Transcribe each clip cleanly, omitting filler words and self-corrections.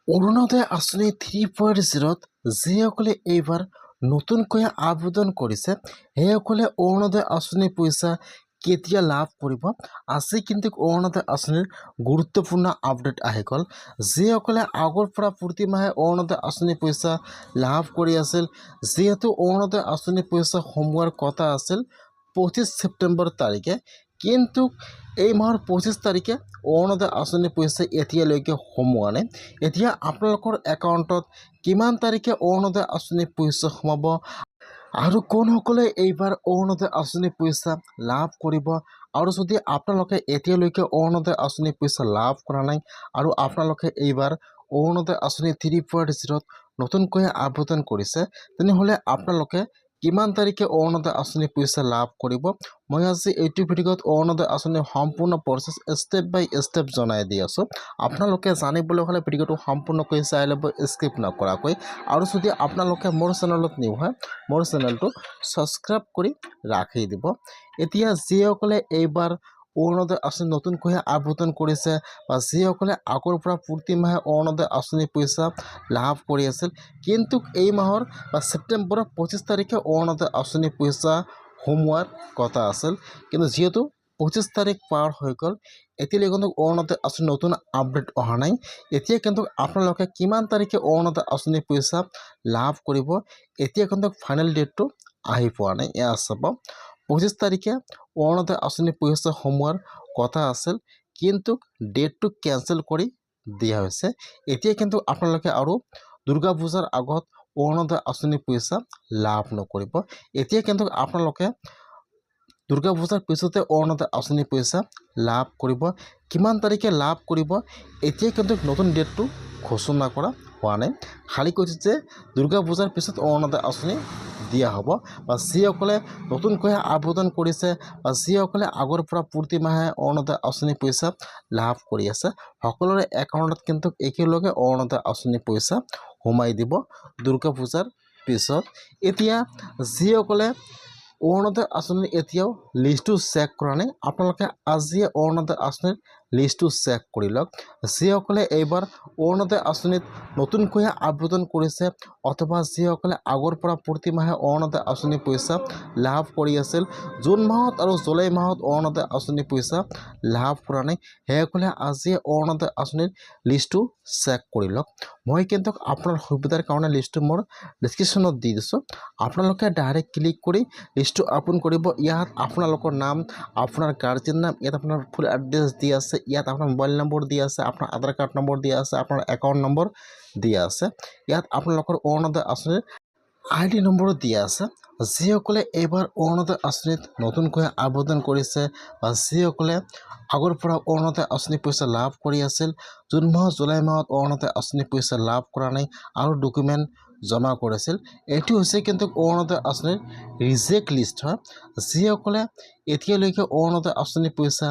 অৰুণোদয় আঁচনি 3.0ত যিসকলে এইবাৰ নতুনকৈ আবেদন কৰিছে সেইসকলে অৰুণোদয় আঁচনিৰ পইচা কেতিয়া লাভ কৰিব। আজি কিন্তু অৰুণোদয় আঁচনিৰ গুৰুত্বপূৰ্ণ আপডেট আহি গ'ল। যিসকলে আগৰ পৰা প্ৰতি মাহে অৰুণোদয় আঁচনিৰ পইচা লাভ কৰি আছিল, যিহেতু অৰুণোদয় আঁচনিৰ পইচা সোমোৱাৰ কথা আছিল 25 ছেপ্টেম্বৰ তাৰিখে, কিন্তু এই মাহৰ 25 তাৰিখে অৰুণোদয় আঁচনিৰ পইচা এতিয়ালৈকে সোমোৱা নাই। এতিয়া আপোনালোকৰ একাউণ্টত কিমান তাৰিখে অৰুণোদয় আঁচনিৰ পইচা সোমাব আৰু কোনসকলে এইবাৰ অৰুণোদয় আঁচনিৰ পইচা লাভ কৰিব, আৰু যদি আপোনালোকে এতিয়ালৈকে অৰুণোদয় আঁচনিৰ পইচা লাভ কৰা নাই আৰু আপোনালোকে এইবাৰ অৰুণোদয় আঁচনি 3.0ত নতুনকৈ আবেদন কৰিছে, তেনেহ'লে আপোনালোকে কিমান তাৰিখে অৰুণোদয় আঁচনিৰ পইচা লাভ কৰিব। মই আজি এইটো ভিডিঅ'ত অৰুণোদয় আঁচনিৰ সম্পূৰ্ণ প্ৰচেছ ষ্টেপ বাই ষ্টেপ জনাই দি আছোঁ। আপোনালোকে জানিবলৈ হ'লে ভিডিঅ'টো সম্পূৰ্ণকৈ চাই ল'ব, স্কিপ নকৰাকৈ। আৰু যদি আপোনালোকে মোৰ চেনেলত নিউ হয়, মোৰ চেনেলটো ছাবস্ক্ৰাইব কৰি ৰাখি দিব। এতিয়া যিসকলে এইবাৰ অৰুণোদয় আঁচনি নতুনকৈ আবেদন কৰিছে বা যিসকলে আগৰ পৰা প্ৰতি মাহে অৰুণোদয় আঁচনিৰ পইচা লাভ কৰি আছিল, কিন্তু এই মাহৰ বা ছেপ্টেম্বৰৰ 25 তাৰিখে অৰুণোদয় আঁচনিৰ পইচা সোমোৱাৰ কথা আছিল, কিন্তু যিহেতু 25 তাৰিখ পাৰ হৈ গ'ল, এতিয়ালৈকে কিন্তু অৰুণোদয় আঁচনিৰ নতুন আপডেট অহা নাই। এতিয়া কিন্তু আপোনালোকে কিমান তাৰিখে অৰুণোদয় আঁচনিৰ পইচা লাভ কৰিব, এতিয়া কিন্তু ফাইনেল ডেটটো আহি পোৱা নাই। এয়া চাব, 25 তাৰিখে অৰুণোদয় আঁচনিৰ পইচা সোমোৱাৰ কথা আছিল, কিন্তু ডেটটো কেঞ্চেল কৰি দিয়া হৈছে। এতিয়া কিন্তু আপোনালোকে আৰু দুৰ্গা পূজাৰ আগত অৰুণোদয় আঁচনিৰ পইচা লাভ নকৰিব। এতিয়া কিন্তু আপোনালোকে দুৰ্গা পূজাৰ পিছতে অৰুণোদয় আঁচনিৰ পইচা লাভ কৰিব। কিমান তাৰিখে লাভ কৰিব, এতিয়া কিন্তু নতুন ডেটটো ঘোষণা কৰা হোৱা নাই। খালী কৈছে যে দুৰ্গা পূজাৰ পিছত অৰুণোদয় আঁচনি দিয়া হ'ব। বা যিসকলে নতুনকৈ আবেদন কৰিছে বা যিসকলে আগৰ পৰা প্ৰতি মাহে অৰুণোদয় আঁচনিৰ পইচা লাভ কৰি আছে, সকলোৰে একাউণ্টত কিন্তু একেলগে অৰুণোদয় আঁচনিৰ পইচা সোমাই দিব দুৰ্গা পূজাৰ পিছত। এতিয়া যিসকলে অৰুণোদয় আঁচনিৰ এতিয়াও লিষ্টটো চেক কৰা নাই, আপোনালোকে আজিয়ে অৰুণোদয় আঁচনিৰ লিষ্টটো চেক কৰি লওক। যিসকলে এইবাৰ অৰুণোদয় আঁচনিত নতুনকৈ আবেদন কৰিছে অথবা যিসকলে আগৰ পৰা প্ৰতি মাহে অৰুণোদয় আঁচনিৰ পইচা লাভ কৰি আছিল, জুন মাহত আৰু জুলাই মাহত অৰুণোদয় আঁচনিৰ পইচা লাভ কৰা নাই, সেইসকলে আজিয়ে অৰুণোদয় আঁচনিৰ লিষ্টটো চেক কৰি লওক। মই কিন্তু আপোনাৰ সুবিধাৰ কাৰণে লিষ্টটো মোৰ ডিছক্ৰিপশ্যনত দি দিছোঁ। আপোনালোকে ডাইৰেক্ট ক্লিক কৰি লিষ্টটো অপেন কৰিব। ইয়াত আপোনালোকৰ নাম, আপোনাৰ গাৰ্জেন নাম, ইয়াত আপোনাৰ ফুল এড্ৰেছ দি আছে, ইয়াত আপোনাৰ মোবাইল নম্বৰ দি আছে, আপোনাৰ আধাৰ কাৰ্ড নম্বৰ দিয়া আছে, আপোনাৰ একাউণ্ট নম্বৰ দিয়া আছে, ইয়াত আপোনালোকৰ অৰুণোদয় আঁচনিৰ ID নম্বৰো দিয়া আছে। যিসকলে এইবাৰ অৰুণোদয় আঁচনিত নতুনকৈ আবেদন কৰিছে বা যিসকলে আগৰ পৰা অৰুণোদয় আঁচনিৰ পইচা লাভ কৰি আছিল, জুন মাহত জুলাই মাহত অৰুণোদয় আঁচনিৰ পইচা লাভ কৰা নাই আৰু ডকুমেণ্ট জমা কৰিছিল, এইটো হৈছে কিন্তু অৰুণোদয় আঁচনিৰ ৰিজেক্ট লিষ্ট হয়। যিসকলে এতিয়ালৈকে অৰুণোদয় আঁচনিৰ পইচা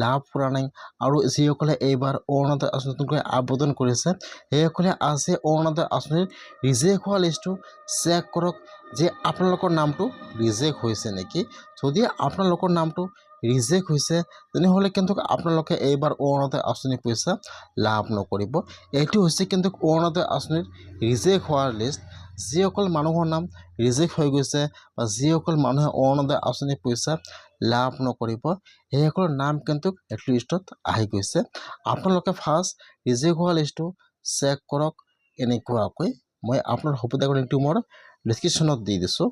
লাভ কৰা নাই আৰু যিসকলে এইবাৰ অৰুণোদয় আঁচনি নতুনকৈ আবেদন কৰিছে, সেইসকলে আজি অৰুণোদয় আঁচনিৰ ৰিজেক্ট হোৱা লিষ্টটো চেক কৰক যে আপোনালোকৰ নামটো ৰিজেক্ট হৈছে নেকি। যদি আপোনালোকৰ নামটো ৰিজেক্ট হৈছে, তেনেহ'লে কিন্তু আপোনালোকে এইবাৰ অৰুণোদয় আঁচনিৰ পইচা লাভ নকৰিব। এইটো হৈছে কিন্তু অৰুণোদয় আঁচনিৰ ৰিজেক্ট হোৱাৰ লিষ্ট। যিসকল মানুহৰ নাম ৰিজেক্ট হৈ গৈছে বা যিসকল মানুহে অৰুণোদয় আঁচনিৰ পইচা লাভ নকৰিব, সেইসকলৰ নাম কিন্তু এইটো লিষ্টত আহি গৈছে। আপোনালোকে ফাৰ্ষ্ট ৰিজেক্ট হোৱা লিষ্টটো চেক কৰক। এনেকুৱাকৈ মই আপোনাৰ সুবিধাৰ কাৰণে লিংকটো মোৰ ডিছক্ৰিপশ্যনত দি দিছোঁ।